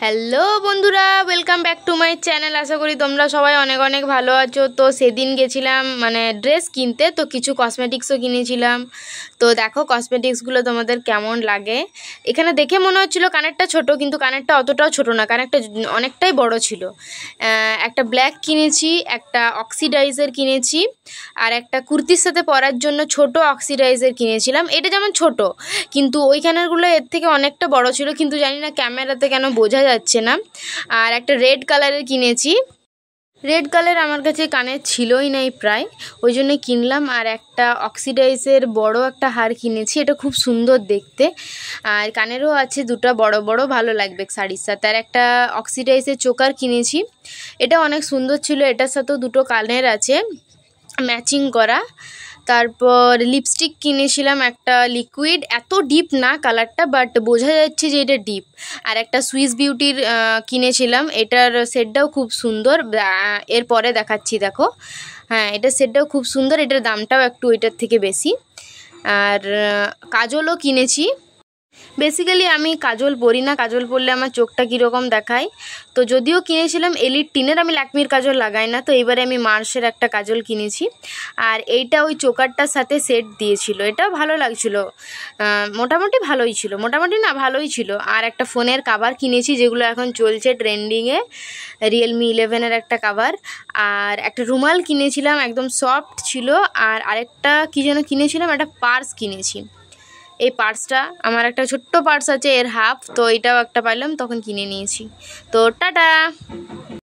Hello বন্ধুরা, welcome back to my channel. আশা করি তোমরা সবাই অনেক অনেক ভালো আছো। তো সেদিন গেছিলাম ড্রেস কিনতে, তো কিছু কসমেটিক্সও কিনেছিলাম। তো দেখো কসমেটিক্সগুলো তোমাদের কেমন লাগে। এখানে দেখে মনে হচ্ছিলো কানেরটা ছোট, কিন্তু কানেরটা অতটাও ছোট না, কানেরটা অনেকটাই বড় ছিল। একটা ব্ল্যাক কিনেছি, একটা অক্সিডাইজার কিনেছি, আর একটা কুর্তির সাথে পরার জন্য ছোট অক্সিডাইজার কিনেছিলাম। এটা যেমন ছোট, কিন্তু ওইখানেরগুলো এর থেকে অনেকটা বড় ছিল, কিন্তু জানি না ক্যামেরাতে কেন বোঝা যাচ্ছে না। আর একটা রেড কালারের কিনেছি। রেড কালার আমার কাছে কানের ছিলই নাই প্রায়, ওই জন্যই কিনলাম। আর একটা অক্সিডাইজের বড় একটা হার কিনেছি, এটা খুব সুন্দর দেখতে। আর কানেরও আছে দুটো বড় বড়, ভালো লাগবে শাড়ির সাথে। আর একটা অক্সিডাইজের চোকার কিনেছি, এটা অনেক সুন্দর ছিল। এটার সাথেও দুটো কানের আছে ম্যাচিং করা। তারপর লিপস্টিক কিনেছিলাম, একটা লিকুইড, এত ডিপ না কালারটা, বাট বোঝা যাচ্ছে যে এটা ডিপ। আর একটা সুইস বিউটির কিনেছিলাম, এটার সেটটাও খুব সুন্দর। এরপরে দেখাচ্ছি, দেখো। হ্যাঁ, এটার সেটটাও খুব সুন্দর, এটার দামটাও একটু ওইটার থেকে বেশি। আর কাজলও কিনেছি। বেসিক্যালি আমি কাজল পরি না, কাজল পরলে আমার চোখটা কীরকম দেখায়। তো যদিও কিনেছিলাম এলিট টিনের, আমি ল্যাকমির কাজল লাগাই না, তো এবারে আমি মার্সের একটা কাজল কিনেছি। আর এইটা ওই চোকারটার সাথে সেট দিয়েছিল, এটাও ভালো লাগছিল, মোটামুটি ভালোই ছিল, মোটামুটি না ভালোই ছিল। আর একটা ফোনের কাভার কিনেছি, যেগুলো এখন চলছে ট্রেন্ডিংয়ে, রিয়েলমি 11-এর একটা কাভার। আর একটা রুমাল কিনেছিলাম, একদম সফট ছিল। আর আরেকটা কী যেন কিনেছিলাম, একটা পার্স কিনেছি। এই পার্সটা, আমার একটা ছোট্ট পার্স আছে এর হাফ, তো এটাও একটা পাইলাম, তখন কিনে নিয়েছি। তো টাটা।